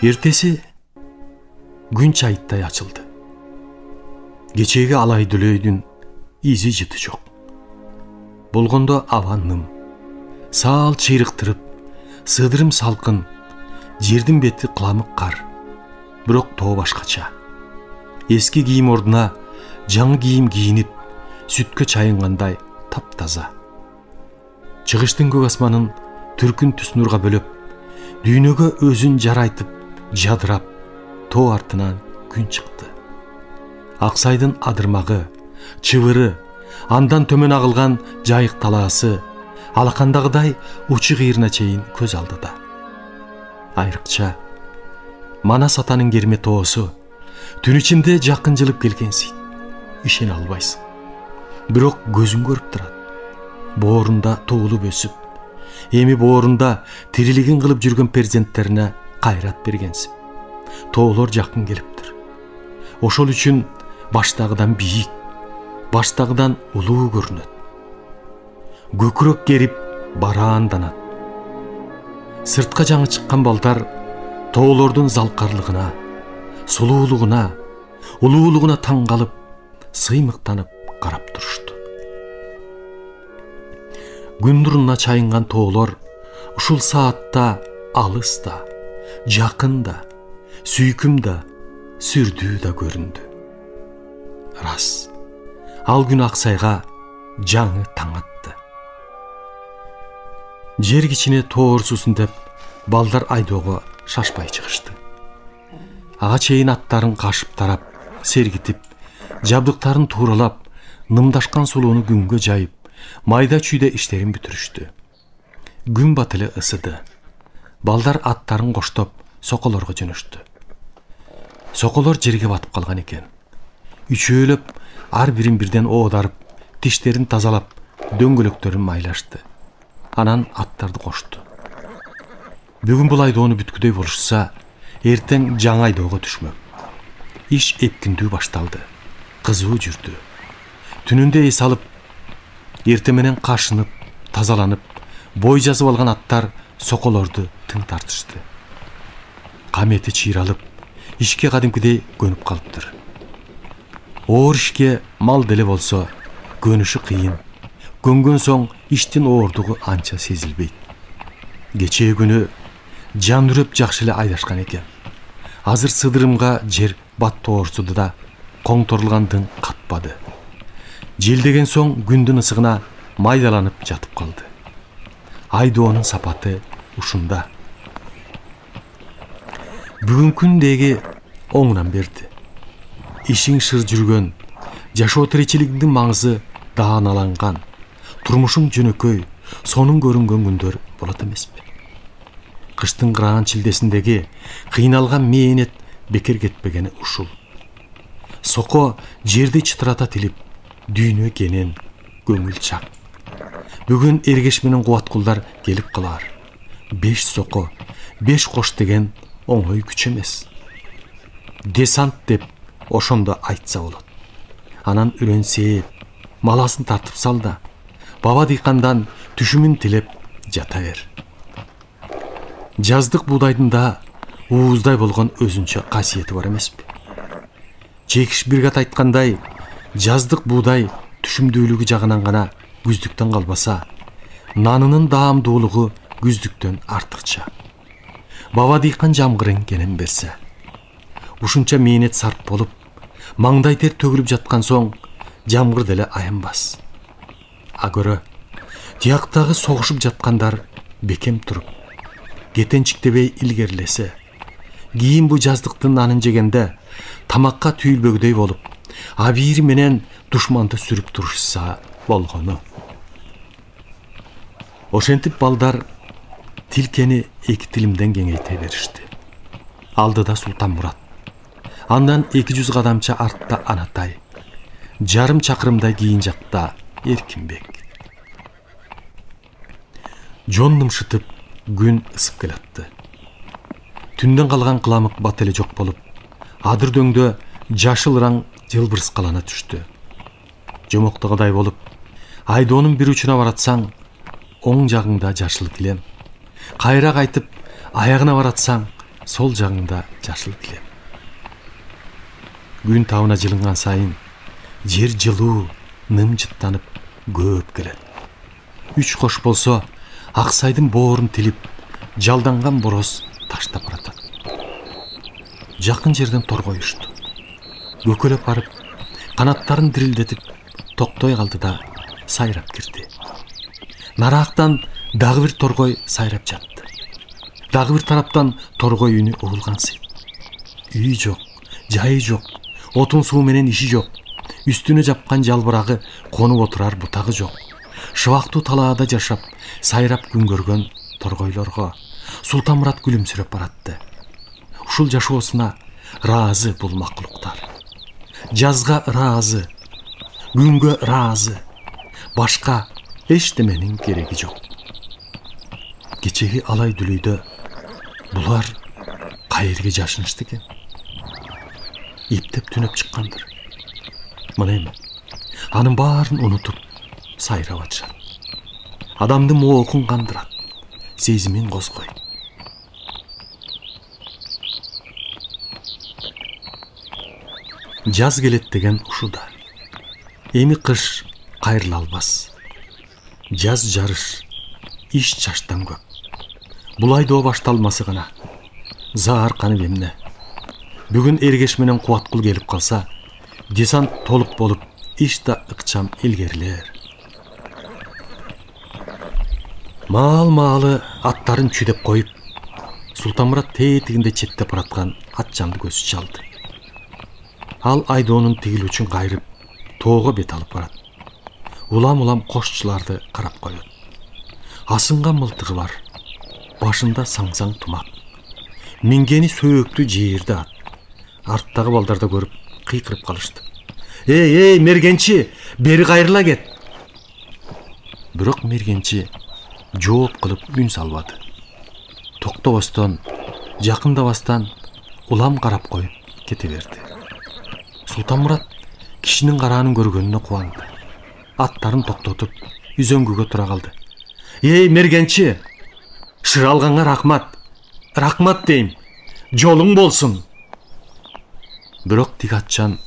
Эртеси күн чайыттай ачылды. Кечеги алай дүлөйдүн изи жыты жок. Болгондо аба ным, саал чыйрыктырып, сыдырым салкын, жердин бети кыламык кар. Бирок тоо башкача. Эски кийим ордуна жаңы кийим кийинип, сүткө чайынгандай таптаза. Чыгыштын көк асманын түркүн түс нурга бөлөп, дүйнөгө өзүн жарайтып, жадырап, тоо артынан күн чыкты. Аксайдын адырмагы, чыбыры, андан төмөн агылган жайык талаасы, алакандагыдай учу кыйрына чейин көз алдыда. Айрыкча Манас атанын керме тоосу түн ичинде жакын жылып келгенсиң. Ишене албайсың. Бирок көзүң көрүп турат. Боорунда туулуп өсүп, эми боорунда тирилигин кылып жүргөн перзенттерине кайрат бергенсиң. Тоолор жакын келиптир. Ошол үчүн баштагыдан бийик, баштагыдан улуу көрүнөт. Көкүрөк керип бараанданат. Сыртка жаңы чыккан балдар тоолордун залкарлыгына, сулуулугуна, улуулугуна таң калып, сыймыктанып карап турушту. Күн нуруна чайынган тоолор ушул саатта алыс да, жакын да, сүйкүм да, сүрдүү да көрүндү. Рас, ал күн Аксайга жаңы таң атты. Жер кичине тоо орсусун деп балдар айдоого шашпай чыгышты. Ага чейин аттарын кашып тарап, сергитип, жабдыктарын тууралап, нымдашкан сулууну күнгө жайып, майда чүйдө иштерин бүтүрүштү. Күн батылы ысыды. Балдар аттарын коштоп, соколорго жөнөштү. Соколор жерге батып калган экен. Үчөөлөп, ар бирин бирден оодарып, тиштерин тазалап, дөңгөлөктөрүн майлашты. Анан аттарды кошту. Бүгүн бул айдоону бүткүдөй болушса, эртең жаңы айдоого түшмөк. Иш эпкиндүү башталды. Кызуу жүрдү. Түнүндө эс алып, эрте менен кашынып, тазаланып, бой жазып алган аттар соколорду тың тартышты. Камети чыйралып, ишке кадимкидей көнүп калыптыр. Оор ишке мал деле болсо, көнүшү кыйын. Көнгөн соң иштин оордугу анча сезилбейт. Кечээ күнү жандүрөп жакшы эле айдашкан экен. Азыр сыдырымга жер бат тоорсуду да коңторулгандын катпады. Желдеген соң күндүн ысыгына майдаланып жатып калды. Айдоонун сапаты ушунда. Бүгүн күндеги оңунан берди. Ишиң шыр жүргөн, жашоо тиричилигиңдин маңызы дааналанган, турмушуң жөнөкөй, сонун көрүнгөн күндөр болот эмеспи? Кыштын кыраган чилдесиндеги кыйналган мээнет бекер кетпегени ушул. Соко жерди чытырата тилип, дүйнө кенен, көңүл чак. Бүгүн Эргеш менен Кубаткулдар келип калар. 5 соко, 5 кош деген оңой күч эмес. Десант деп ошондо айтса болот. Анан үрөнсээп, маласын тартып сал да, баба дыйкандан түшүмүн тилеп жата бер. Жаздык буудайдын да ууздай болгон өзүнчө касиети бар эмеспи? Чекиш Биргат айткандай, жаздык буудай түшүмдүүлүгү жагынан гана күздүктөн калбаса, нанынын даамдуулугу күздүктөн артыкча. Баба дыйкан жамгырын кенен берсе, ушунча мээнет сарп болуп, маңдай тер төгүлүп жаткан соң жамгыр деле аянбас. А көрө, тияктагы согушуп жаткандар бекем туруп, кетенчиктебей илгерилесе, кийин бу жаздыктын нанын жегенде тамакка түйүлбөгдөй болуп, абийир менен душманды сүрүп турушса болгону. Ошентип балдар тилкени 2 тилимден кеңейте беришти. Алдыда Султан Мурат, андан 200 кадамча артта Анатай, жарым чакырымдай кийин жакта Эркинбек. Жон нымшытып, күн ысып келатты. Түндөн калган кыламык бат эле жок болуп, адыр дөңдө жашыл раң жылбырскалана түштү. Жомоктогудай болуп, айдоонун бир учуна баратсаң, оң жагыңда жашыл килем, кайра кайтып аягына баратсаң, сол жағыңда жашыл килем. Күн табына жылынған сайын жер жылуу, нымжыттанып көп келет. Үч кош болсо Аксайдын боорун тилип, жалданган бороз таштап баратат. Жакын жерден торгой ушту. Көкөлөп барып, канаттарын дирилдетип токтой калды да сайрап кирди. Нарактан дагы бир торгой сайрап жатты. Дагы бир тараптан торгой үнү угулгансый. Үй жок, жайы жок, отун суу менен иши жок. Үстүнө жапкан жалбырагы, конуп отурар бутагы жок. Шыбактуу талаада жашап, сайрап күн көргөн торгойлорго Султанмурат күлүмсүрөп баратты. Ушул жашоосуна ыраазы бул макулуктар. Жазга ыраазы, күнгө ыраазы. Башка эчтеменин кереги жок. Кечеги алай дүлүйдө булар кайерге жашынышты экен? Иптеп түнөп чыккандыр. Мына эми анын баарын унутуп сайрап атышат. Адамдын моокун кандырат, сезимин козгойт. Жаз келет деген ушуда. Эми кыш кайрыла албас. Жаз жарыш, иш чаштан көп. Бул айдоо башталмасы гана. Заар канып эмне? Бүгүн эргеш менен Кубаткул келип калса, десант толук болуп, иш да ыкчам илгерилер. Маал-маалы аттарын чүйдеп коюп, Султанмурат тетигинде четтеп бараткан атчанды көзү чалды. Ал айдоонун тигил учун кайрып, тоого бет алып барат. Улам-улам кошчуларды карап коет. Асынган мылтыгы бар. Башында саңсаң тумак. Мингени сөөктүү жээрде ат. Арттагы балдарды көрүп кыйкырып калышты. Эй, мергенчи, бери кайрыла кет. Бирок мергенчи жооп кылып үн салбады. Токтобостон, жакындабастан улам карап коюп кете берди. Султанмурат кишинин караанын көргөнүнө кубанды. Аттарын токтотуп, үзөңгүгө тура калды. Эй, мергенчи, шыр алганга рахмат. Рахмат дейм. Жолуң болсун. Бирок тик атчан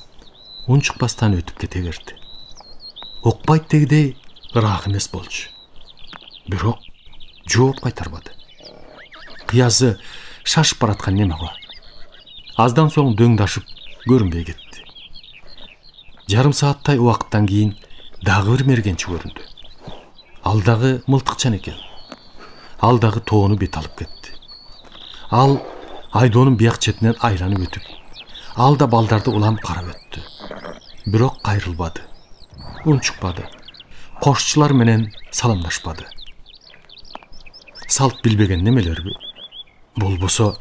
унчукпастан өтүп кете берди. Окпайт дегидей ыраак эмес болчу. Бирок жооп кайтарбады. Кыязы шашып бараткан неме го. Аздан соң дөңдашып көрүнбөй кетти. Жарым сааттай убакыттан кийин дагы бир мергенчи көрүндү. Ал дагы мылтыкчан экен. Ал дагы тоону бет алып кетти. Ал айдоонун бияк четинен айланып өтүп, ал да балдарды улам карап өттү. Бирок кайрылбады, унчукпады. Кошчулар менен саламдашпады. Салт билбеген немелерби? Болбосо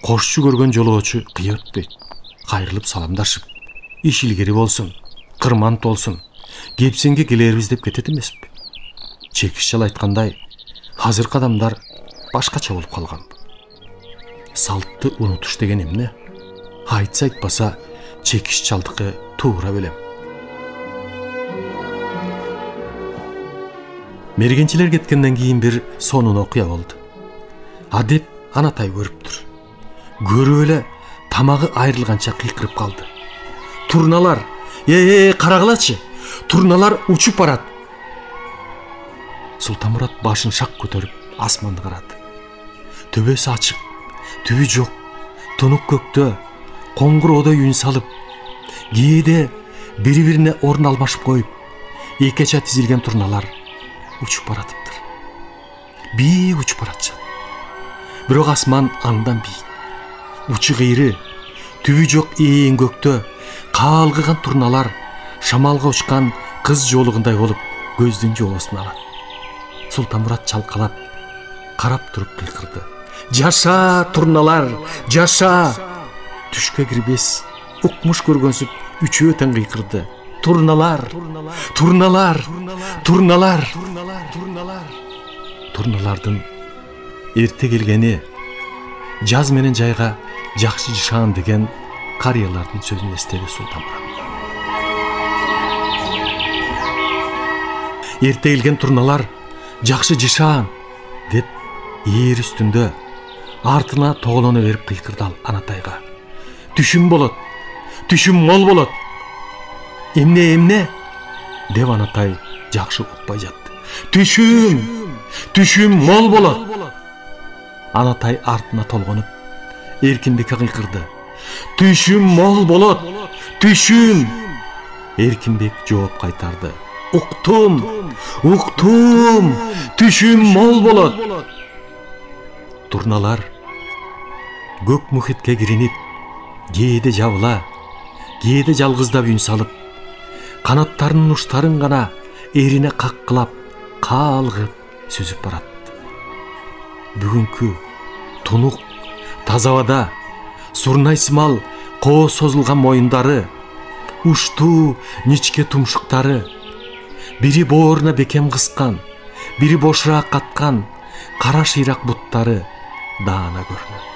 кошчу көргөн жолоочу кыя өтпөйт. Кайрылып саламдашып, иш илгери болсун, кырман толсун, кепсинге келербиз деп кетет эмеспи? Чекишчал айткандай, азыркы адамдар башкача болуп калган. Салтты унутуш деген эмне? Айтса айтпаса, чекишчалдыкы туура белем. Мергенчилер кеткенден кийин бир сонун окуя болду. Адеп анатай көрүптүр. Көрүп эле тамагы айрылганча кыйкырып калды. Турналар, карагылачы, турналар учуп барат. Султанмурат башын шак көтөрүп асманды карады. Төбөсү ачык, түбү жок, тунук көктө коңгур одой үн салып, кээде бири-бирине орун алмашып коюп, экече тизилген турналар учуп баратыптыр. Бийик учуп баратышат. Бирок асман андан бийик. Учу кыйры, түбү жок ээн көктө каалгыган турналар шамалга учкан кыз жоолугундай болуп көздүн жоосун алат. Султанмурат чалкалап, карап туруп кыйкырды. Жаша, турналар, жаша! Түшкө кирбес, укмуш көргөнсүп, үчөө тең кыйкырды. Турналар, турналар, турналар, турналар. Турналардын эрте келгени, жаз менен жайга жакшы жашаан деген карыялардын сөзүн эстеди Султанмурат. Эрте келген турналар жакшы жашаан деп ээр үстүндө артына тоголоно берип кыйкырды ал Анатайга. Түшүм болот, түшүм мол болот. Эмне? Деп Анатай жакшы укпай жатты. Түшүм мол болот. Анатай артына толгонуп, эркинбекке кыйкырды. Түшүм мол болот, түшүм. Эркинбек жооп кайтарды. Уктум, түшүм мол болот. Турналар көк мухитке киринип, кээде жабыла, кээде жалгыздап үн салып, канаттарынын уштарын гана эрине каккылап, каалгып сүзүп баратты. Бүгүнкү тунук таза абада сурнай сымал коо созулган моюндары, уштуу ничке тумшуктары, бири бооруна бекем кыскан, бири бошураак каткан кара шыйрак буттары даана көрүнөт.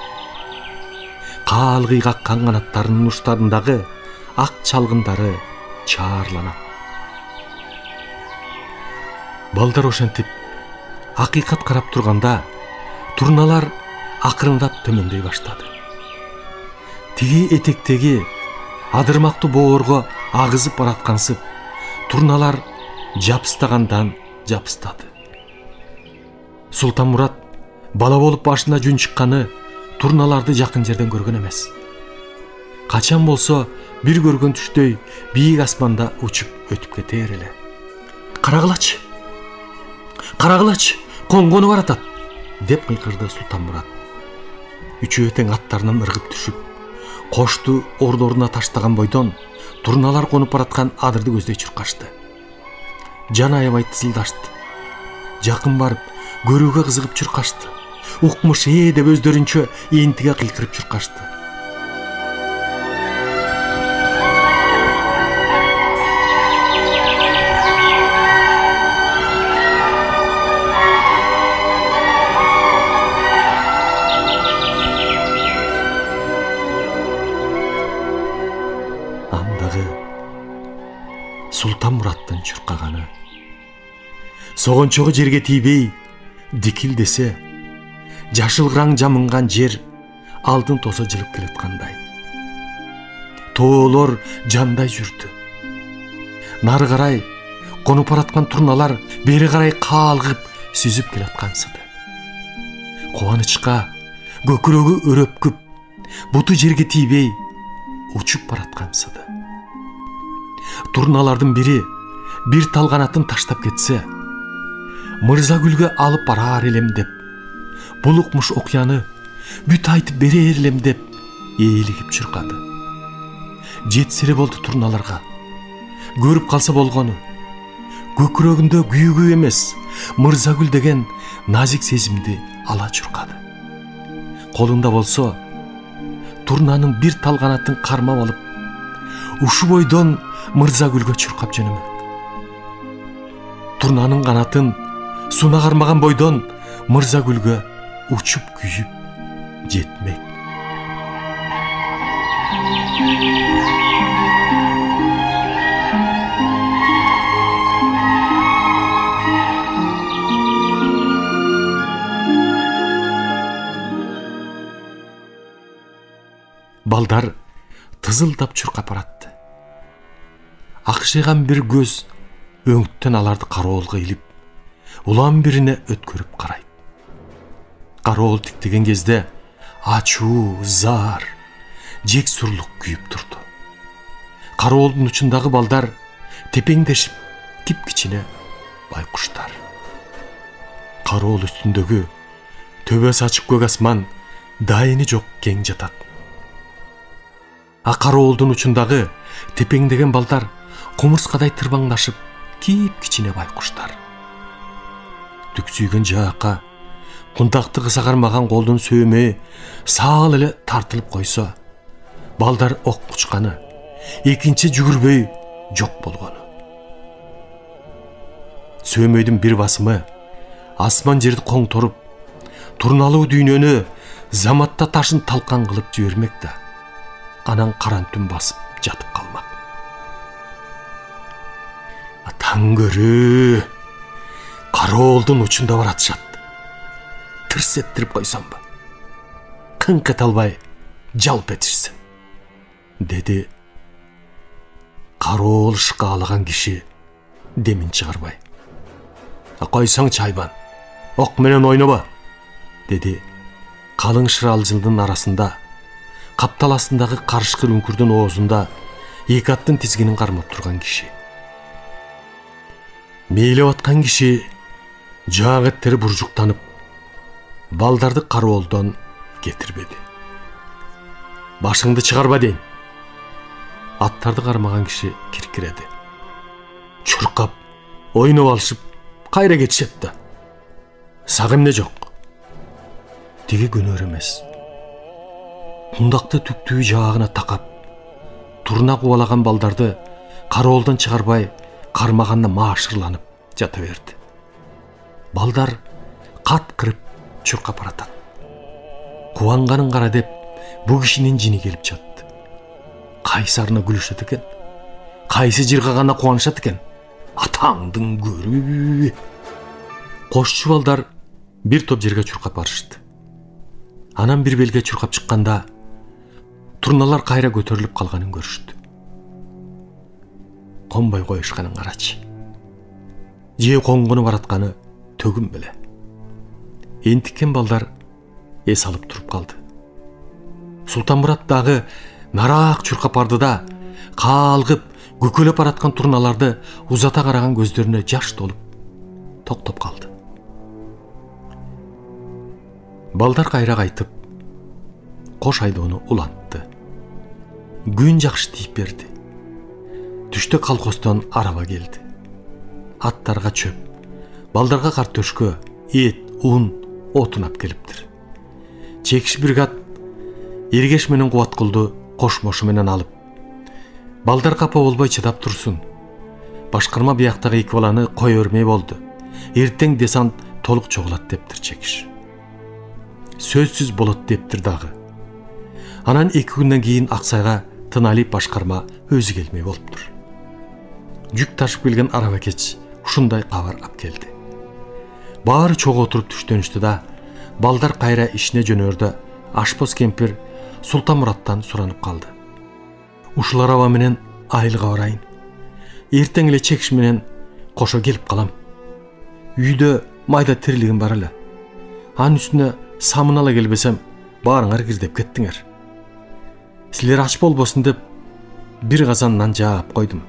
Каалгый каккан канаттарынын уштарындагы ак чалгындары чаарланат. Балдар ошентип акыйкат карап турганда, турналар акырындап төмөндөй баштады. Тиги этектеги адырмактуу боорго агызып бараткансып, турналар жапыстагандан жапыстады. Султанмурат бала болуп башына жүн чыкканы турналарды жакын жерден көргөн эмес. Качан болсо бир көргөн түштөй бийик асманда учуп өтүп кетер эле. Карагылачы, коңгону баратат, деп кыйкырды Султанмурат. Үчөө тең аттарынан ыргып түшүп, кошту ордоруна таштаган бойдон турналар конуп бараткан адырды көздөй чуркашты. Жан аябай тызылдашты. Жакын барып, көрүүгө кызыгып чуркашты. Укмуш деп өздөрүнчө энтиге кыйкырып чуркашты. Андагы Султанмураттын чуркаганы согончогу жерге тийбей дикилдесе, жашыл граң жамынган жер алдын тосо жылып келаткандай. Тоолор жандай жүрдү. Нары карай конуп бараткан турналар бери карай каалгып сүзүп келаткансыды. Кубанычка көкүрөгү өрөпкүп, буту жерге тийбей учуп бараткансыды. Турналардын бири бир тал канатын таштап кетсе, Мырзагүлгө алып барар элем деп, бул укмуш окуяны бүт айтып берер элем деп ээлигип чуркады. Жетсире болду турналарга. Көрүп калса болгону. Көкүрөгүндө күйүүгү эмес, Мырзагүл деген назик сезимди ала чуркады. Колунда болсо турнанын бир тал канатын кармап алып, ушу бойдон Мырзагүлгө чуркап жөнөмөк. Турнанын канатын суна кармаган бойдон Мырзагүлгө учуп күйүп жетмек. Балдар тызылдап чуркап баратты. Акшыган бир көз өңүттөн аларды кароолго илип, улам бирине өткөрүп карайт. Кароол тиктеген кезде ачуу, зар, жексурлук күйүп турду. Кароолдун учундагы балдар тепеңдешип, кип-кичине байкуштар. Кароол үстүндөгү төбөсү ачык көк асман дайыны жок кең жатат. Кароолдун учундагы тепеңдеген балдар кумурскадай тырбаңдашып, кип-кичине байкуштар. Түксүйгөн жаакка кунтакты кыса кармаган колдун сөөмөй саал эле тартылып койсо, балдар ок учканы, экинчи жүгүрбөй жок болгону. Сөөмөйдүн бир басымы асман жерди коңторуп, турналуу дүйнөнү заматта ташын талкан кылып жибермек да, анан каран түн басып жатып калмак. Таң көрүү кароолдун учунда баратышат. Тырс эттирип койсомбу? кыңк ете албай жалп етишсин, деди кароол шкаалаган киши демин чыгарбай. Койсоң чайбан, ок менен ойноба, деди калың шырал жылдын арасында, капталасындагы карышкыр үңкүрдүн оозунда эки аттын тизгинин кармап турган киши. Мейлеп аткан киши жаак эттери буржуктанып, балдарды кароолдон кетирбеди. Башыңды чыгарба дейин. Аттарды кармаган киши киркиреди. Чуркап, ойноп алышып, кайра кетишет да. Сага эмне жок? Тиги көнөр эмес. Кундакты түктүү жаагына такап, турна кубалаган балдарды кароолдон чыгарбай, кармаганына маашырланып жата берди. Балдар кат кырып чуркап баратат. Кубанганын кара деп, бу кишинин жини келип жатты. Кайсарына күлүшөт экен, кайсы жыргагана кубанышат экен. Атаңдын көрү. Кошчу балдар бир топ жерге чуркап барышты. Анан бир белге чуркап чыкканда, турналар кайра көтөрүлүп калганын көрүштү. Конбой коюшканын карачы. Же конгону баратканы төгүм беле. Энтиккен балдар эс алып туруп калды. Султанмурат дагы нараак чуркап барды да, каалгып, көкөлөп бараткан турналарды узата караган көздөрүнө жаш толуп, токтоп калды. Балдар кайра кайтып, кош айдоону улантты. Күн жакшы тийип берди. Түштө колхоздон араба келди. Аттарга чөп, балдарга картөшкө, эт, ун, отун ап келиптир. Чекиш бригад Эргеш менен Кубаткулду кошмошу менен алып, балдар капа болбой чыдап турсун. Башкарма бияктагы эки баланы кой өрмөй болду. Эртең десант толук чогулат дептир Чекиш. Сөзсүз болот дептир дагы. Анан 2 күндөн кийин Аксайга Тынали башкарма өзү келмей болуптур. Жүк ташып келген араба кеч ушундай кабар ап келди. Баары чогуу отуруп түштөнүштү да, балдар кайра ишине жөнөрдө ашпоз кемпир Султанмураттан суранып калды. Ушул араба менен айылга барайын. Эртең эле Чекиш менен кошо келип калам. Үйдө майда тирилигим бар эле. Анын үстүнө самын ала келбесем, баарыңар кир деп кеттиңер. Силер ач болбосун деп бир казан нан жаап койдум.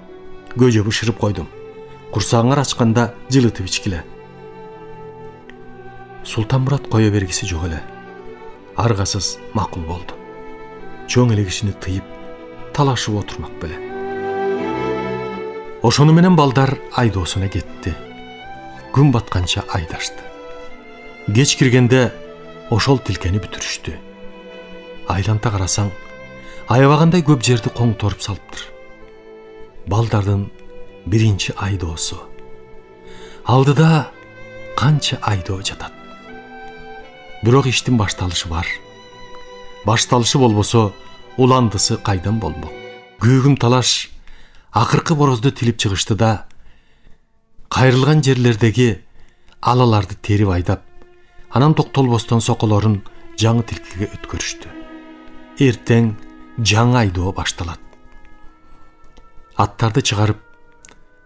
Көжө бышырып койдум. Курсагыңар ачканда жылытып ичкиле. Султанмурат кое бергиси жок эле. Аргасыз макул болду. Чоң эле кишини тыйып, талашып отурмак беле. Ошону менен балдар айдоосуна кетти. Күн батканча айдашты. Кеч киргенде ошол тилкени бүтүрүштү. Айланта карасаң, аябагандай көп жерди коңторуп салыптыр. Балдардын биринчи айдоосу. Алдыда канча айдоо жатат. Бирок иштин башталышы бар. Башталышы болбосо, уландысы кайдан болмок. Күйгүм талаш акыркы борозду тилип чыгышты да, кайрылган жерлердеги алаларды терип айдап, анан токтолбостон соколорун жаңы тилкеге өткөрүштү. Эртең жаңы айдоо башталат. Аттарды чыгарып,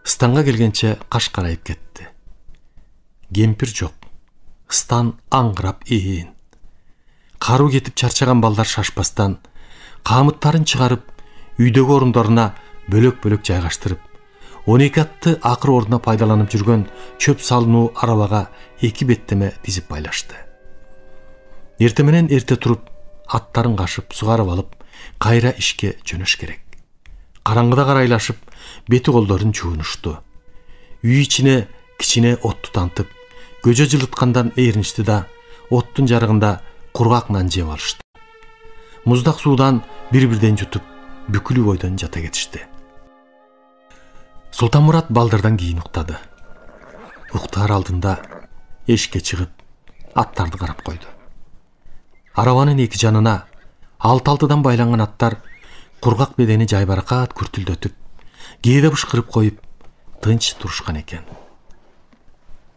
станга келгенче каш карайып кетти. Кемпир жок. Стан аңгырап ээн. Каруу кетип чарчаган балдар шашпастан, камыттарын чыгарып, үйдөгү орундарына бөлөк-бөлөк жайгаштырып, 12 атты акыр ордуна пайдаланып жүргөн чөп салынуу арабага 2 беттеме тизип байлашты. Эрте менен эрте туруп, аттарын кашып, сугарып алып, кайра ишке жөнөш керек. Караңгыда карайлашып, бети колдорун жуунушту. Үй ичине кичине отту тантып, көжө жылыткандан ээриништи да, оттун жарыгында кургак нан жеп алышты. Муздак суудан бир-бирден жутуп, бүкүлү бойдон жата кетишти. Султанмурат балдардан кийин уктады. Уктаар алдында эшикке чыгып, аттарды карап койду. Арабанын эки жанына алты-алтыдан байланган аттар кургак бедени жайбаракат күртүлдөтүп, кээде бышкырып коюп, тынч турушкан экен.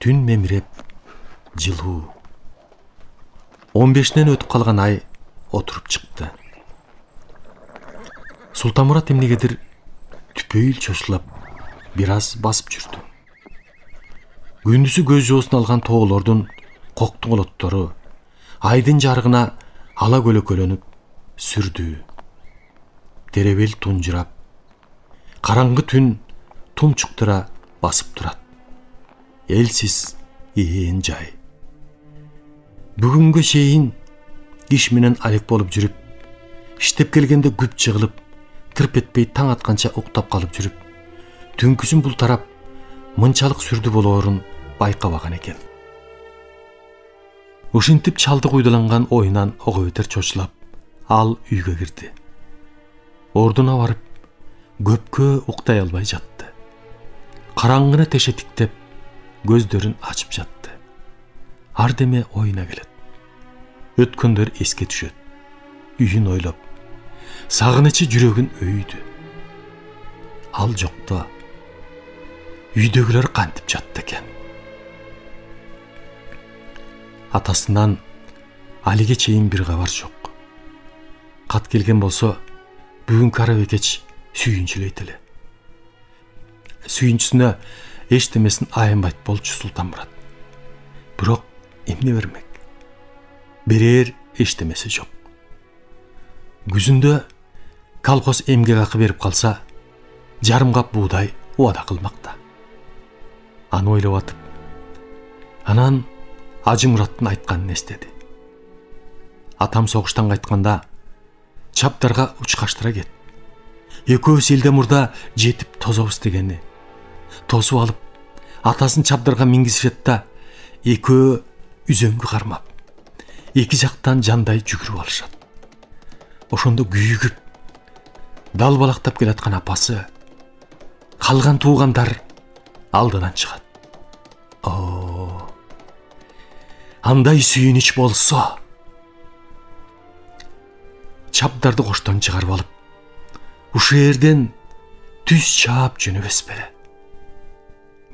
Түн мемиреп, жылуу. 15-нен өтүп калган ай отуруп чыкты. Султанмурат эмнегедир түпөйүл чочулап бир аз басып жүрдү. Күндүзү көз жоосун алган тоолордун коктоңолоттору айдын жарыгына ала көлөкөлөнүп сүрдүү. Теребел тунжурап, караңгы түн тумчуктура басып турат. Элсиз ээн жай. Бүгүнгө чейин иш менен алек болуп жүрүп, иштеп келгенде күп жыгылып, тырп этпей таң атканча уктап калып жүрүп, түнкүсүн бултарап мынчалык сүрдү болоорун байкабаган экен. Ушинтип чалды куйдаланган оюнан ого бетер чочулап, ал үйгө кирди. Ордуна барып, көпкө уктай албай жатты. Караңгыны тешетиктеп, көздөрүн ачып жатты. Ардеме оюна келет. Өткөндөр эске түшөт. Үйүн ойлоп, сагынычы жүрөгүн өйдү. Ал жокто үйдөгүлөр кантип жатты экен. Атасынан алиге чейин бир кабар жок. Кат келген болсо, бүгүнкү араба кеч сүйүнчүлөйт эле. Сүйүнчүсүнө эчтемесин аянбайт болчу Султанмурат. Бирок эмне бермек? Берер эчтемеси жок. Күзүндө колхоз эмгек акы берип калса, жарым кап буудай убада кылмакта. Аны ойлоп атып, анан Ажы Мураттын айтканын эстеди. Атам согуштан кайтканда чаптарга учкаштыра кет. Экөөбүз элде мурда жетип тозобуз дегени. Тосуп алып, атасын чабдарга мингизишет да, экөө үзөңгү кармап, эки жактан жандай жүгүрүп алышат. Ошондо күйүгүп, далбалактап келаткан апасы, калган туугандар алдынан чыгат. О, андай сүйүнүч болсо. Чабдарды коштон чыгарып алып, ушул жерден түз чаап жөнөбөс беле.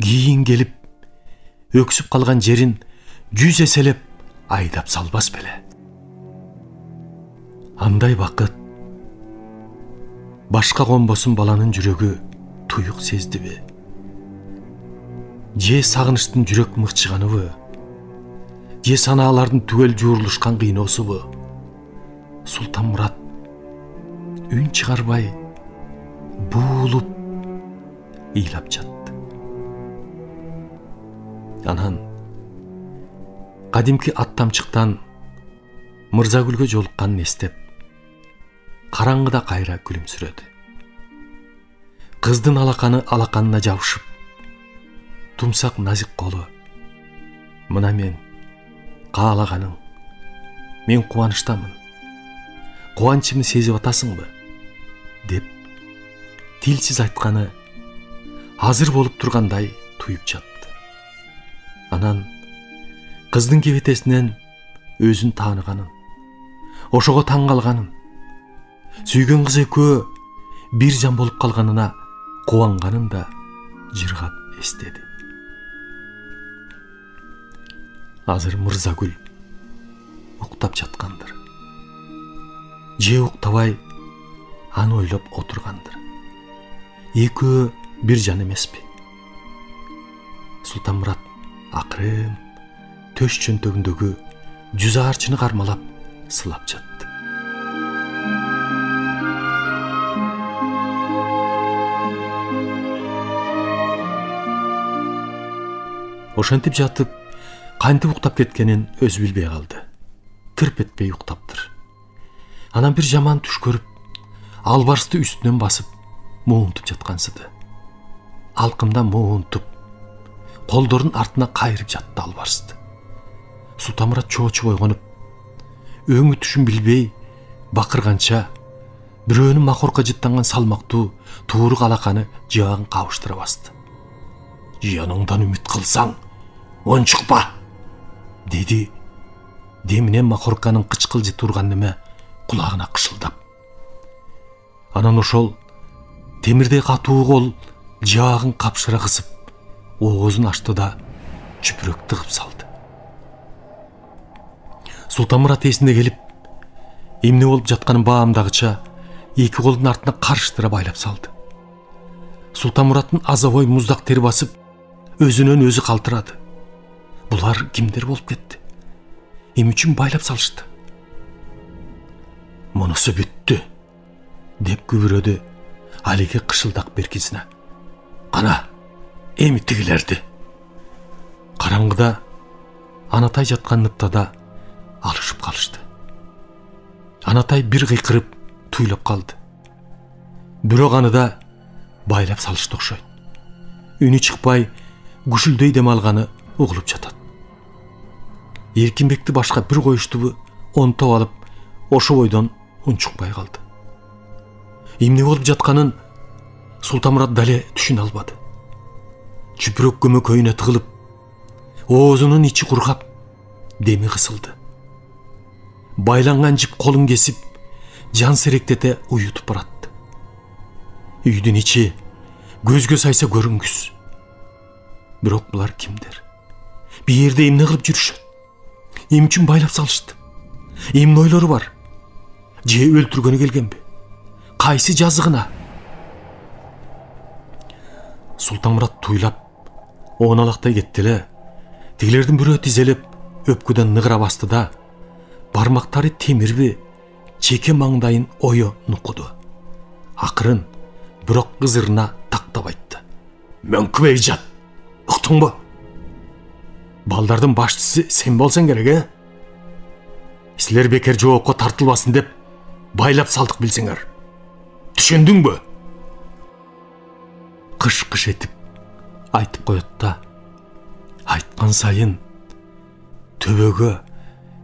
Кийин келип, өксүп калган жерин 100 эселеп айдап салбас беле. Андай бакыт башка конбосун баланын жүрөгү туюк сездиби? Же сагынычтын жүрөк мыкчыганыбы? Же санаалардын түгел жуурулушкан кыйноосубу? Султанмурат үн чыгарбай буулуп ыйлап жатты. Анан кадимки аттамчыктан Мырзагүлгө жолукканын эстеп, караңгыда кайра күлүмсүрөдү. Кыздын алаканы алаканына жабышып, тумсак назик колу. Мына мен каалаганың, мен кубанычтамын. Кубанычымды сезип атасыңбы? Деп тилсиз айтканы азыр болуп тургандай туюп жатты. Анан кыздын кебетесинен өзүн тааныганын, ошого таң калганын, сүйгөн кыз экөө бир жан болуп калганына кубанганын да жыргап эстеди. Азыр Мырзагүл уктап жаткандыр. Же уктабай аны ойлоп отургандыр. Экөө бир жан эмеспи? Султанмурат акырын төш чөнтөгүндөгү жүз арчыны кармалап сылап жатты. Ошентип жатып, кантип уктап кеткенин өзү билбей калды. Тырп этпей уктаптыр. Анан бир жаман түш көрүп, албарсты үстүнөн басып, муунтуп жаткансыды. Алкымда муунтуп, колдорун артына кайрып жатты албарсты. Султанмурат чоочуп ойгонуп, өңү түшүн билбей бакырганча, бирөөнүн макорко жыттанган салмактуу туурук алаканы жаагын кабыштыра басты. Жаныңдан үмүт кылсаң, ончукпа, деди. Деминен макорканын кычкылжы турган неме кулагына кышылдап. Анан ошол темирдей катуу кол жаагын капшыра кысып, оозун ачты да чүпүрөк тыгып салды. Султанмурат эсине келип, эмне болуп жатканын баамдагыча эки колдун артына карыштыра байлап салды. Султанмураттын азабой муздак тери басып, өзүнөн өзү калтырады. Булар кимдер болуп кетти? Эмне үчүн байлап салышты? Мунусу бүттү, деп күбүрөдү алиги кышылдак беркисине. Кана, эми тигилерди. Караңгыда Анатай жаткан ныптада алышып калышты. Анатай бир кыйкырып туйлап калды. Бирок аны да байлап салышты окшойт. Үнү чыкпай, күшүлдөй дем алганы угулуп жатат. Эркинбекти башка бир коюштубу онтоп алып, ошо бойдон унчукпай калды. Эмне болуп жатканын Султанмурат дале түшүнө албады. Чүпүрөк көмөкөйүнө тыгылып, оозунун ичи кургап, деми кысылды. Байланган жип колун кесип, жан серектете уютуп баратты. Үйдүн ичи көзгө сайса көрүнгүс. Бирок булар кимдер? Бийерде эмне кылып жүрүшөт? Эмне үчүн байлап салышты? Эмне ойлору бар? Же өлтүргөнү келгенби? Кайсы жазыгына? Султанмурат туйлап, ооналактай кетти эле. Тигилердин бирөө тизелеп, өпкүдөн ныгыра басты да, бармактары темирби, чеке маңдайын ою нукуду. Акырын, бирок кызырына тактап айтты. Мөңкүбей жат, уктуңбу? Балдардын башчысы сен болсоң керек, Силер бекер жоопко тартылбасын деп байлап салдык билсеңер. Түшүндүңбү? Кыш-кыш этип айтып коет да, айткан сайын төбөгө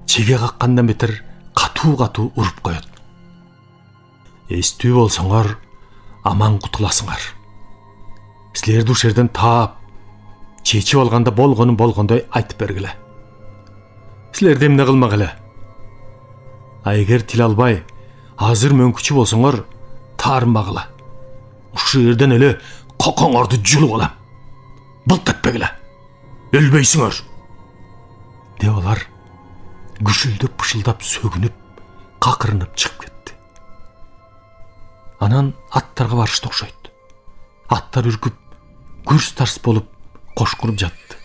чеге каккандан бетер катуу уруп коет. Эстүү болсоңор аман кутуласыңар. Силерди ушерден таап, чечип алганда болгонун болгондой айтып бергиле. Силер эмне кылмагыла? Эгер тил албай, азыр мөңкүчү болсоңор, таарынбагыла. Ушул жерден эле кокоңорду жулуп алам. Былт этпегиле. Өлбөйсүңөр. Деп алар күшүлдөп пышылдап сөгүнүп, какырынып чыгып кетти. Анан аттарга барышты окшойт. Аттар үркүп, гүрс-тарс болуп кошкуруп жатты.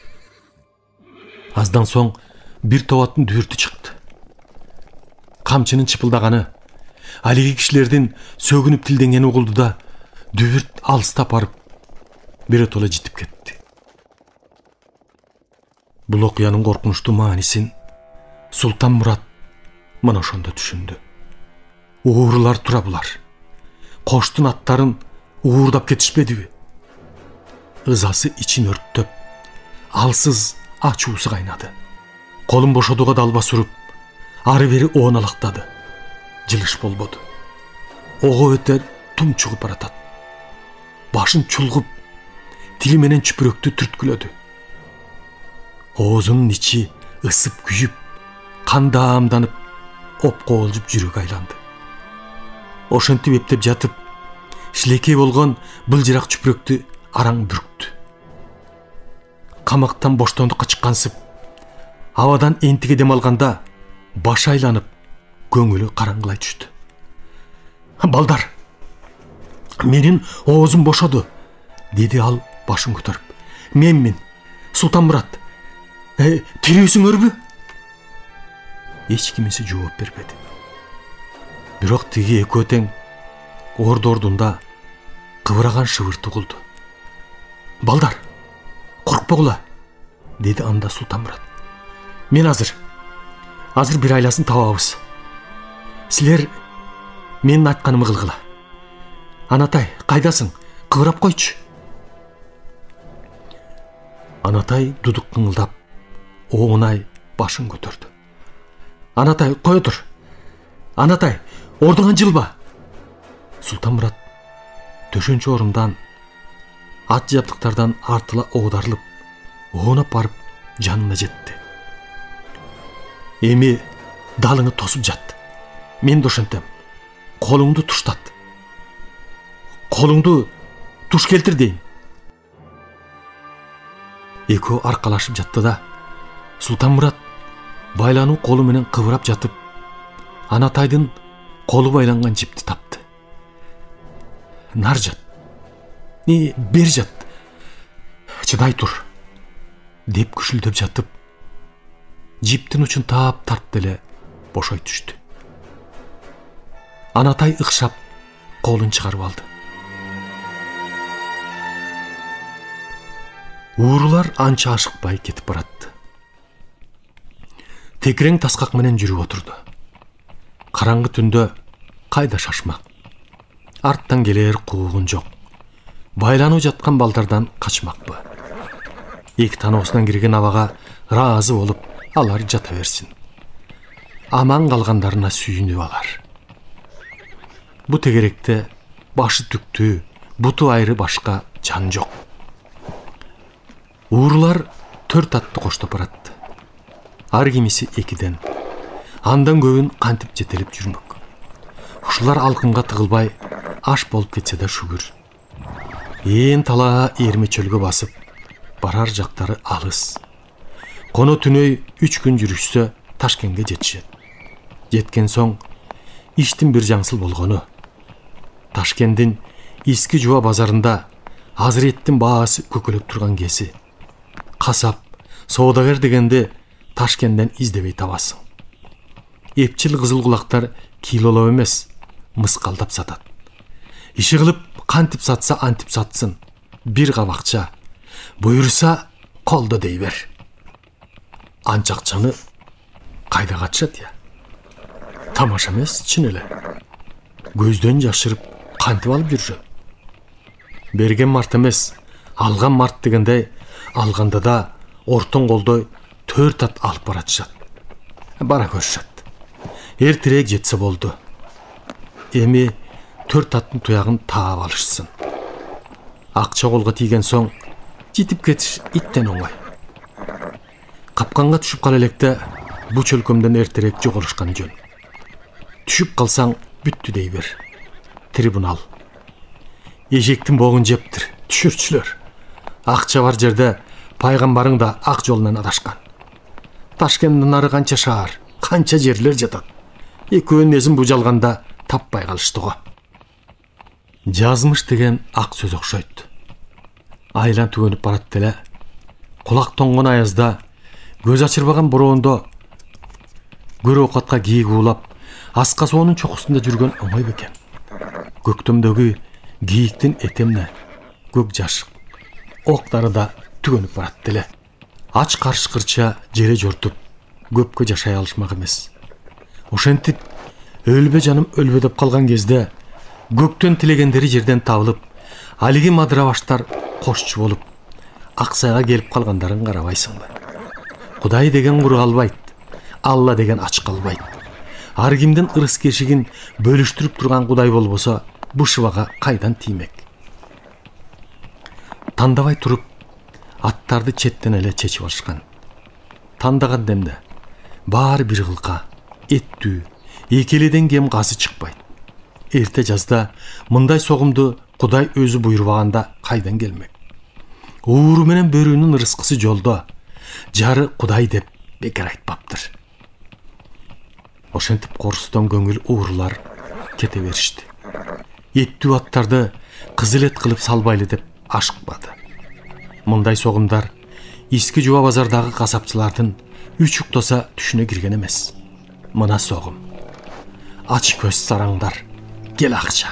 Аздан соң бир топ аттын дүртү чыкты. Камчынын чыпылдаганы, алиги кишилердин сөгүнүп тилденгени угулду да, дүбүрт алыстап барып, биротоло жетип кетти. Бул окуянын коркунучтуу маанисин Султанмурат мына ошондо түшүндү. Уурулар тура булар. Коштун аттарын уурдап кетишпедиби? Ызасы ичин өрттөп, алсыз ачуусу кайнады. Колун бошодууга да албас уруп, ары бери ооналактады. Жылыш болбоду. Ого өтө тумчугуп баратат. Башын чулгуп, тили менен чүпүрөктү түрткүлөдү. Оозунун ичи ысып күйүп, кан даамданып, опкоолжуп жүрөгү айланды. Ошентип эптеп жатып, шилекей болгон былжырак чүпүрөктү араң бүрктү. Камактан боштондукка чыккансып, абадан энтиге дем алганда, башы айланып, көңүлү караңгылай түштү. Балдар, менин оозум бошоду, деди ал башын көтөрүп. Менмин, Султанмурат. Тирүүсүңөрбү? Эч кимиси жооп бербеди. Бирок тиги экөө тең ордордунда кыбыраган шыбырты угулду. Балдар, коркпогула, деди анда Султанмурат. Мен азыр бир айласын табабыз. Силер менин айтканымды кылгыла. Анатай, кайдасың? Кыбырап койчу. Анатай дудук кыңылдап, оңунай башын көтөрдү. Анатай, кое тур. Анатай, ордуңан жылба. Султанмурат төшөнчү орундан, ат жабдыктардан артыла оодарылып, оонап барып жанына жетти. Эми далыңы тосуп жат. Мен да ошентем. Колуңду туштат. Колуңду туш келтир дейм. Экөө аркалашып жатты да, Султанмурат байлануу колу менен кыбырап жатып, Анатайдын колу байланган жипти тапты. Нар жат, бер жат, чыдай тур деп күшүлдөп жатып, жиптин учун таап тартты эле бошой түштү. Анатай ыкшап колун чыгарып алды. Уурулар анча ашыкпай кетип баратты. Текирең таскак менен жүрүп отурду. Караңгы түндө кайда шашмак. Арттан келер куугун жок. Байланып жаткан балдардан качмакпы. Эки таноосунан кирген абага ыраазы болуп, алар жата берсин. Аман калгандарына сүйүнүп алар. Бу тегеректе башы түктүү, буту айры башка жан жок. Уурулар 4 атты коштоп баратты. Ар кимиси 2ден. Андан көбүн кантип жетелип жүрмөк. Ушулар алкымга тыгылбай, аш болуп кетсе да шүгүр. Ээн талаа эрме чөлгө басып, барар жактары алыс. Коно түнөй 3 күн жүрүшсө Ташкентке жетишет. Жеткен соң иштин бир жаңсыл болгону. Ташкенттин Иски Жуба базарында азыреттин баасы көкөлөп турган кези. Касап, соодагер дегенде Ташкенттен издебей табасың. Эпчил кызыл кулактар килолоп эмес, мыскалдап сатат. Иши кылып кантип сатса антип сатсын. Бир кабакча, буйруса колдо дей бер. Анча акчаны кайда катышат я? Тамаша эмес, чын эле. Көздөн жашырып кантип алып жүрүшөт? Берген март эмес, алган март дегендей, алганда да ортон колдой 4 ат алып баратышат. Бара көрүшөт. Эртерээк жетсе болду. Эми 4 аттын туягын таап алышсын. Акча колго тийген соң жетип кетиш иттен оңой. Капканга түшүп кала электе бу чөлкөмдөн эртерээк жоголушканы жөн. Түшүп калсаң бүттү дей бер. Трибунал. Эжектин богун жептир, түшүрчүлөр. Акча бар жерде пайгамбарың да ак жолунан адашкан. Ташкенттин нары канча шаар, канча жерлер жатат. Экөөнүн эзин бу жалганда таппай калышты го. Жазмыш деген ак сөз окшойт. Айлан түгөнүп барат эле. Кулак тоңгон аязда, көз ачырбаган бороондо көрө окатка кийик уулап, аска соонун чокусунда жүргөн оңой бекен. Көктөмдөгү кийиктин этемне, көк жашык, октары да түгөнүп барат эле. Ач карышкырча жере жортуп, көпкө жашай алышмак эмес. Ошентип, өлбө жаным өлбө деп калган кезде, көктөн тилегендери жерден табылып, алиги мадырабаштар кошчу болуп, Аксайга келип калгандарың карабайсыңбы? Кудай деген куру калбайт, Алла деген ач калбайт. Ар кимдин ырыс кешигин бөлүштүрүп турган Кудай болбосо, бу шыбага кайдан тиймек? Тандабай туруп, аттарды четтен эле чечип алышкан. Тандаган демде баары бир кылка, эттүү, экеледен кем газы чыкпайт. Эрте жазда мындай согумду Кудай өзү буйрубаганда кайдан келмек? Ууру менен бөрүнүн ырыскысы жолдо, жары Кудай деп бекер айтпаптыр. Ошентип корустон көңүл уурулар кете беришти. Эттүү аттарды кызыл эт кылып салбайлы деп ашыкпады. Мындай согумдар Иски Жуба базардагы касапчылардын үч уктаса түшүнө кирген эмес. Мына согум. Ач көз сараңдар, кел акча.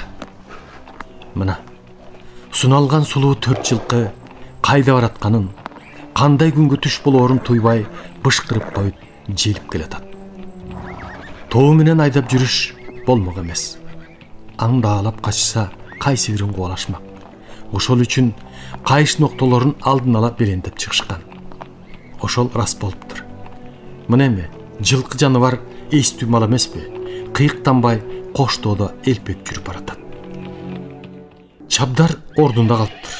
Мына суналган сулуу 4 жылкы кайда баратканын, кандай күнгө түш болоорун туйбай бышкырып коюп желип келатат. Тоо менен айдап жүрүш болмок эмес. Аңдаалап качса кайсы бирин кубалашмак. Ошол үчүн кайыш ноктолорун алдын ала белендеп чыгышкан. Ошол рас болуптур. Мына эми жылкы жаныбар эстүү мал эмеспи? Кыйыктанбай коштоодо элпек жүрүп баратат. Чабдар ордунда калыптыр.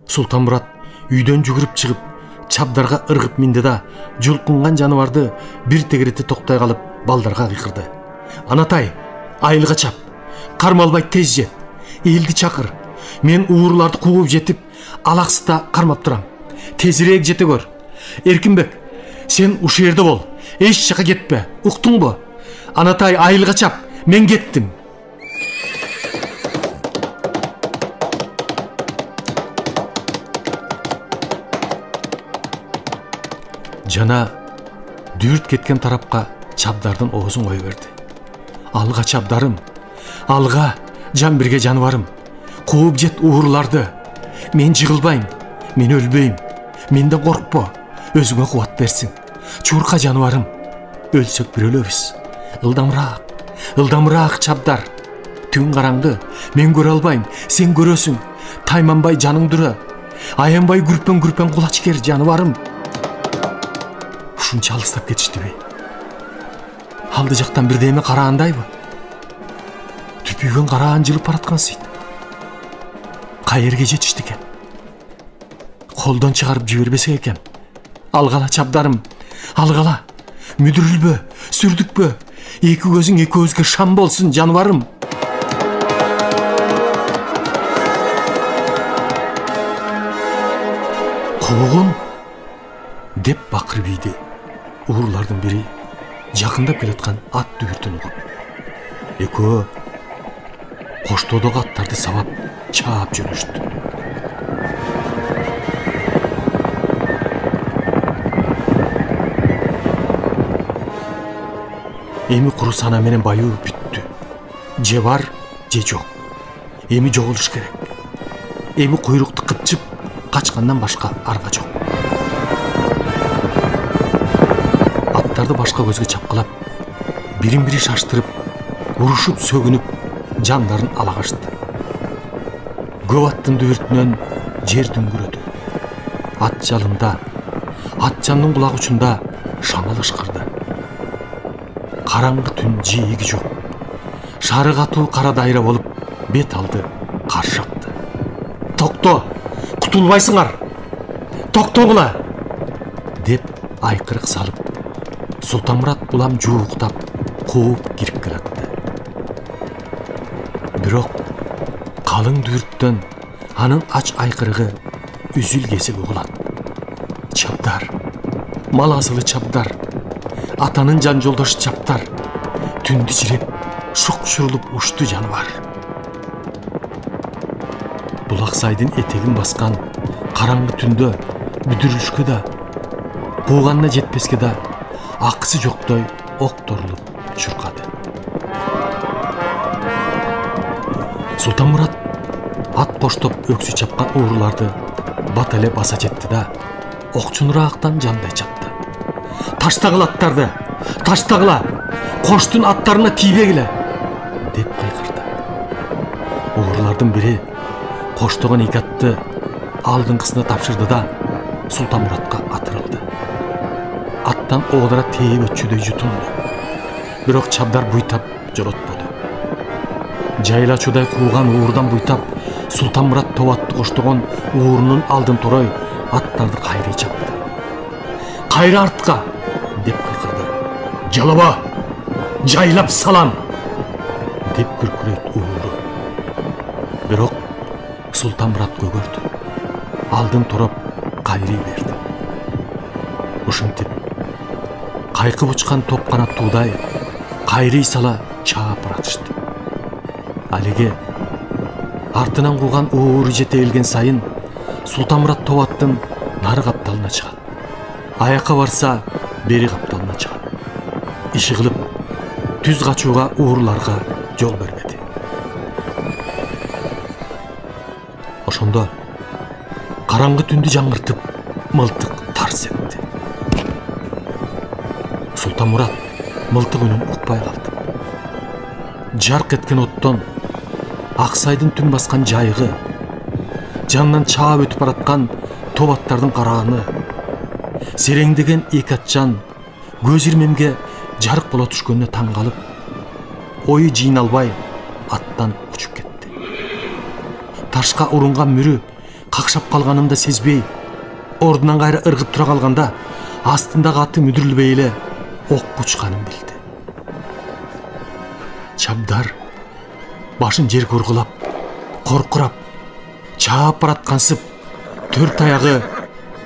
Султанмурат үйдөн жүгүрүп чыгып, чабдарга ыргып минди да, жулкунган жаныбарды бир тегеретте токтой калып, балдарга кыйкырды. Анатай, айылга чап, кармалбай тез жет, элди чакыр. Мен ууруларды кууп жетип, алаксыта кармап турам. Тезирээк жете көр. Эркинбек, сен ушу жерде бол. Эч жака кетпе. Уктуңбу? Анатай айылга чап, мен кеттім. Жана дүрт кеткен тарапқа чабдардың оғызын қой берді. Алға чабдарым, алға жан бірге жануарым, қуып жет уырларды. Мен жығылбайым, мен өлбейім, менден қорықпа, өзіңе қуат берсін. Чурқа жануарым, өлсек бір өлөбіз. Ылдамырақ чабдар. Түн қараңғы, мен көре албайым, сен көресің. Тайманбай жаның дұры, аянбай күрпен құлач кер жануарым. Ушунча алыстап кетишти бе? Алды жақтан бірдеме қараандайбы? Түпүйгөн қараан жылып бараткан сыйды. Кайерге жетишти экен? Колдон чыгарып жибербесек экен? Алгала чабдарым, алгала. Мүдүрүлбө, сүрдүкпө. Эки көзүң эки көзгө шам болсун жануарым. Куугун деп бакырып ийди. Урлардын бири жакындап келаткан ат дүгүртүн угуп. Экөө коштоодогу аттарды сабап чаап жөнөштү. Эми куру сана менен баюу бүттү. Же бар, же жок. Эми жоголуш керек. Эми куйрукту кытчып качкандан башка арга жок. Аттарды башка көзгө чапкылап, бирин бири шаштырып, урушуп сөгүнүп, жандарын ала качты. Көп аттын дүбүртүнөн жер дүңгүрөдү. Ат жалында, ат жандын кулак учунда шамал ышкырды. Караңгы түн жээги жок. Шары катуу кара дайра болуп, бет алды каршакты. Токто, кутулбайсыңар. Токтогула! деп айкырык салып, Султанмурат улам жууктап, кууп кирип келатты. Бирок калың дүрттөн анын ач айкырыгы үзүл-кесил угулат. Чабдар, мал асылы чабдар, атанын жан жолдошу чабдар, түндү жиреп, шук-шурулуп ушту жаныбар. Булак сайдын этегин баскан караңгы түндө бүдүрүлүшкө да, кууганына жетпеске да акысы жоктой окторулуп чуркады. Султанмурат ат коштоп өксү чапкан ууруларды бат эле баса жетти да, окчунураактан жандай чапты. Таштагыла аттарды, таштагыла, коштун аттарына тийбегиле деп кыйкырды. Уурулардын бири коштогон эки атты алдыңкысына тапшырды да, Султанмуратка атырылды. Аттан оодара тээп өтчүдөй жутунду. Бирок чабдар буйтап жолотподу. Жайлачудай кууган уурдан буйтап, Султанмурат тобатты коштогон уурунун алдын турой аттарды кайрый чапты. Кайра артка деп кыйкырды. Жалаба, жайлап салам деп күркүрөйт ууру. Бирок Султанмурат көгөрдү. Алдын туруп кайрый берди. Ушинтип кайкып учкан топ канаттуудай кайрый сала чаап баратышты. Алиге артынан кууган ууру жете келген сайын Султанмурат тобаттын нары капталына чыгат. Аякка барса бери капталына чыгат. Иши кылып түз качууга ууруларга жол бербеди. Ошондо караңгы түндү жаңыртып, мылтык тарс этти. Султанмурат мылтык үнүн укпай калды. Жарк эткен оттон Аксайдын түн баскан жайыгы, жанынан чаап өтүп бараткан топ аттардын карааны, сереңдеген эки атчан көз ирмемге жарык боло түшкөнүнө таң калып, ою жыйналбай аттан учуп кетти. Ташка урунган мүрү какшап калганын да сезбей, ордунан кайра ыргып тура калганда, астындагы аты мүдүрүлбөй эле ок учканын билди. Чабдар башын жерге ургулап, коркурап, чаап бараткансып, төрт аягы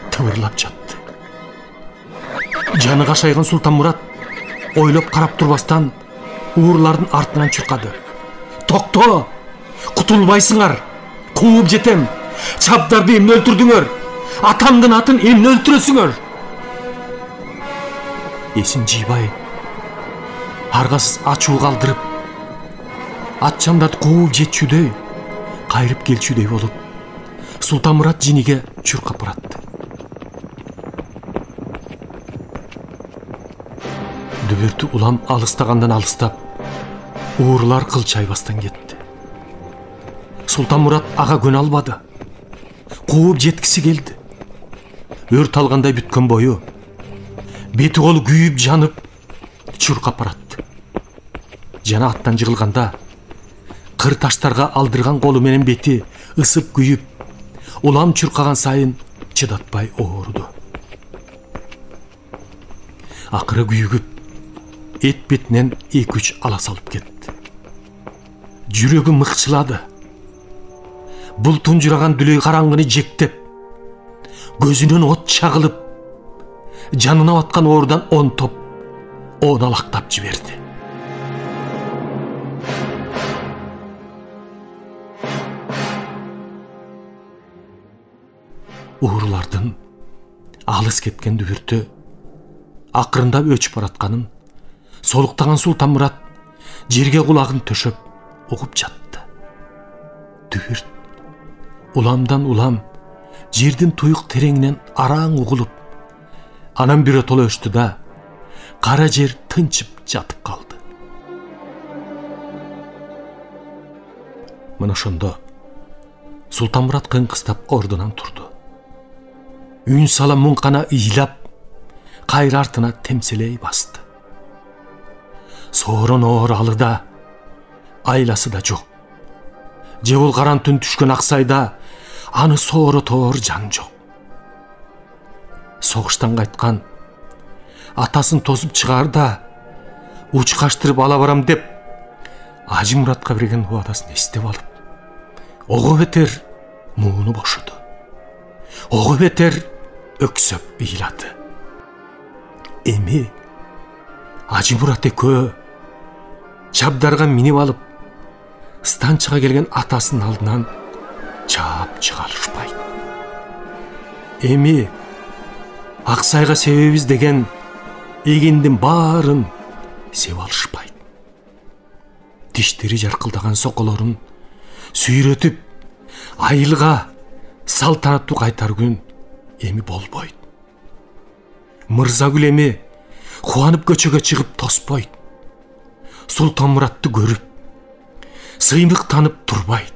тыбырлап жатты. Жаны кашайган Султанмурат ойлоп карап турбастан Уырлардын артынан чуркады. Токто! Кутулбайсыңар! Кууп жетем! Чабдарды эмне өлтүрдүңөр? Атамдын атын эмне өлтүрөсүңөр? Эсин жыйбай, аргасыз ачуу калдырып, атчамдарды кууп жетчүдөй, кайрып келчүдөй болуп, Султанмурат жиниге чуркап баратты. Дүбүртү улам алыстагандан алыстап, уурлар кылч айбастан кетти. Султанмурат ага көнө албады. Кууп жеткиси келди. Өрт алгандай бүткөн бою, бети колу күйүп жанып, чуркап баратты. Жана аттан жыгылганда, кыр таштарга алдырган колу менен бети ысып күйүп, улам чуркаган сайын чыдатпай ооруду. Акыры күйүгүп, эт бетинен 2-3 ала салып кетти. Жүрөгү мыкчылады. Бул тунжураган дүлөй караңгыны жектеп, көзүнөн от чагылып, жанына баткан оорудан онтоп, оналактап жиберди. Уурлардын алыс кеткен дүбүртү акырындап өчүп баратканын солуктаган Султанмурат жерге кулагын төшөп угуп жатты. Дүбүрт уламдан улам жердин туюк тереңинен араң угулуп, анан биротоло өчтү да кара жер тынчып жатып калды. Мына ошондо Султанмурат кыңкыстап ордунан турду. Үн сала муңкана ыйлап, кайра артына темселей басты. Соорон оор алыда, айласы да жок. Жебул каран түн түшкөн Аксайда аны соору тоор жан жок. Согуштан кайткан, атасын тосуп чыгаарда, уч каштырып ала барам деп, Ажы Муратка берген убадасын эстеп алып, ого бетер мууну бошуду. Ого бетер өксөп ыйлады. Эми Ажы Мурат экөө чабдарга минип алып, станцияга келген атасынын алдынан чаап чыга алышпайт. Эми Аксайга себебиз деген эгиндин баарын сеп алышпайт. Диштери жаркылдаган соколорун сүйрөтүп, айылга салтанаттуу кайтар күн эми болбойт. Мырзагүл эми кубанып көчөгө чыгып тоспойт. Султанмуратты көрүп, сыймыктанып турбайт.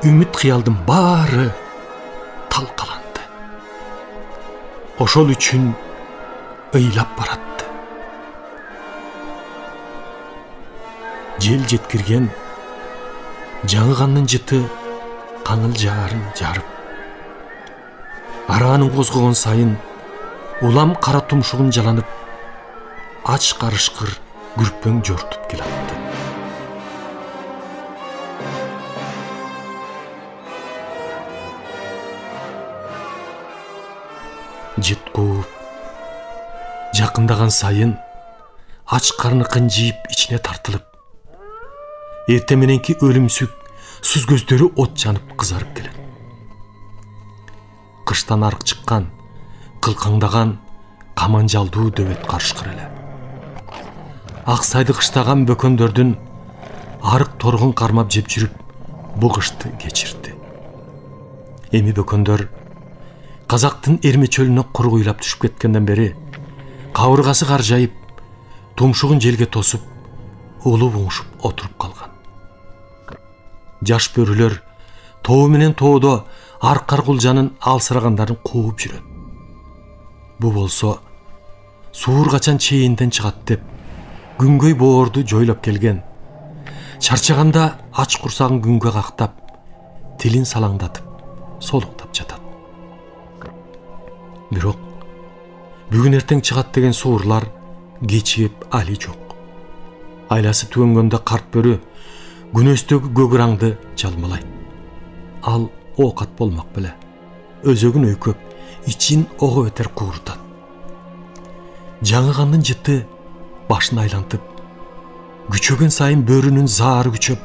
Үмүт кыялдын баары талкаланды. Ошол үчүн ыйлап баратты. Жел жеткирген жаңыганын жыты каңыл жаарын жарып, араанын козгогон сайын улам кара тумшугун жаланып, ач карышкыр күрпөң жортуп келатты. Жыт кууп, жакындаган сайын ач карны кынжыйып ичине тартылып, эрте мененки өлүмсүк сүз көздөрү от жанып кызарып келет. Кыштан арык чыккан, кылкаңдаган, каманжалдуу дөбөт карышкыр эле. Аксайды кыштаган бөкөндөрдүн арык торгун кармап жеп жүрүп, бул кышты кечирди. Эми бөкөндөр Казактын Эрме чөлүнө кургуйлап түшүп кеткенден бери кабыргасы каржайып, тумшугун желге тосуп, улуп уңушуп отуруп калган. Жаш бөрүлөр тоо менен тоодо аркар кулжанын алсырагандарын кууп жүрөт. Бу болсо суур качан чейинден чыгат деп күнгөй боорду жойлоп келген. Чарчаганда ач курсагын күнгө кактап, тилин салаңдатып, солуктап жатат. Бирок бүгүн эртең чыгат деген суурлар кечиеп али жок. Айласы түгөнгөндө карт бөрү күнөстөгү көк ыраңды жалмалайт. Ал оокат болмак беле. өзөгүн өйкөп, ичин ого бетер куурутат. Жаңы кандын жыты башын айлантып, күчөгөн сайын бөрүнүн заары күчөп,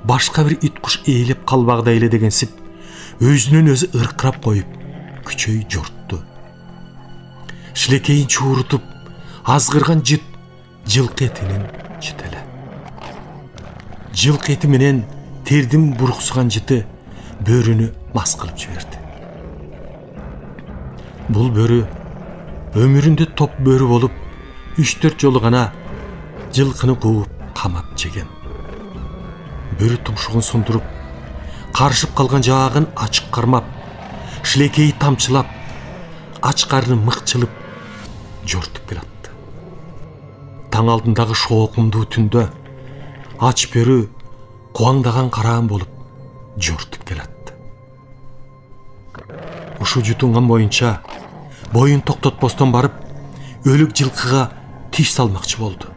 башка бир ит куш ээлеп калбагыдай эле дегенсип, өзүнөн өзү ыркырап коюп, күчөй жортtu. Шилекейин чуурутуп, азгырган жыт жылкы этинин жыты эле. Жылкы эти менен тердин буруксуган жыты бөрүнү мас кылып жиберди. Бул бөрү өмүрүндө топ бөрү болуп, 3-4 жолу гана жылкыны кууп камап жеген. Бөрү тумшугун сондуруп, карышып калган жаагын ачык кармап, шилекейи тамчылап, ач карны мыкчылып жортуп келатты. Таң алдындагы шоокумдуу түндө ач бөрү кубаңдаган караан болуп жортуп келатты. Ушу жутунган боюнча боюн токтотпостон барып, өлүк жылкыга тиш салмакчы болду.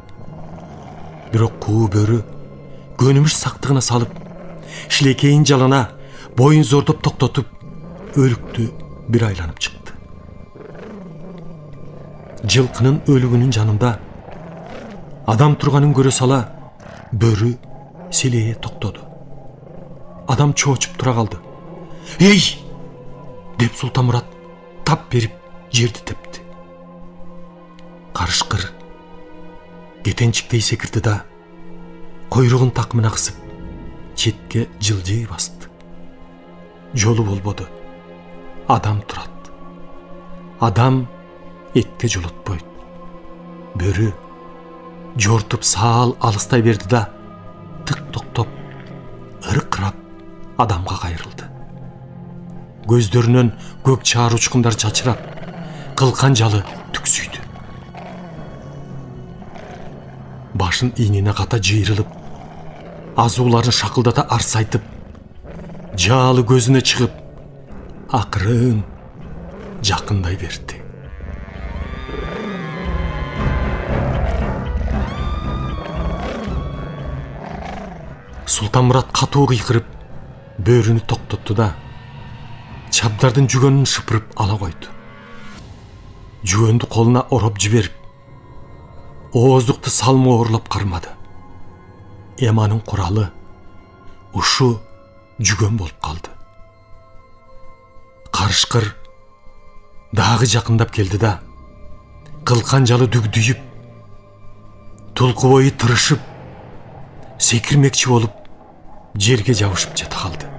Бирок куу бөрү көнүмүш сактыгына салып, шилекейин жалана, боюн зордоп токтотуп, өлүктү бир айланып чыкты. Жылкынын өлүгүнүн жанында адам турганын көрө сала, бөрү селее токтоду. Адам чоочуп тура калды. «Эй!» деп Султанмурат тап берип жерди тепти. Карышкыр кетенчиктей секирди да, койругун такымына кысып, четке жылжый басты. Жолу болбоду. Адам турат. Адам этке жолотпойт. Бөрү жортуп саал алыстай берди да, тык токтоп, ыркырап адамга кайрылды. Көздөрүнөн көк чаар учкундар чачырап, кылкан жалы түксүйдү. Башын ийнине ката жыйрылып, азууларын шакылдата арсайтып, жаалы көзүнө чыгып, акырын жакындай берди. Султанмурат катуу кыйкырып, бөрүнү токтотту да, чабдардын жүгөнүн шыпырып ала койду. Жүгөндү колуна ороп жиберип, ооздукту салма оорлоп кармады. Эманын куралы ушу жүгөн болуп калды. Карышкыр дагы жакындап келди да, кылкан жалы дүгдүйүп, тулку бою тырышып, секирмекчи болуп, жерге жабышып жата калды.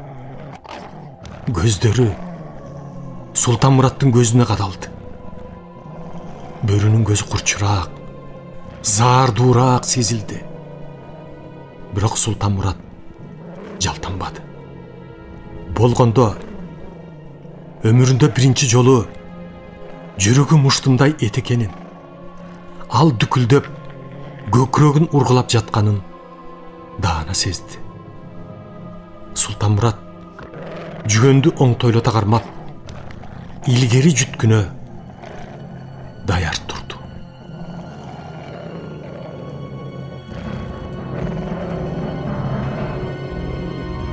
Көздөрү Султанмураттын көзүнө кадалды. Бөрүнүн көзү курчураак, заардуураак сезилди. Бирок Султанмурат жалтанбады. Болгондо өмүрүндө биринчи жолу жүрөгү муштумдай эт экенин, ал дүкүлдөп, көкүрөгүн ургулап жатканын даана сезди. Султанмурат жүгөндү оңтойлота кармап, илгери жүткүнө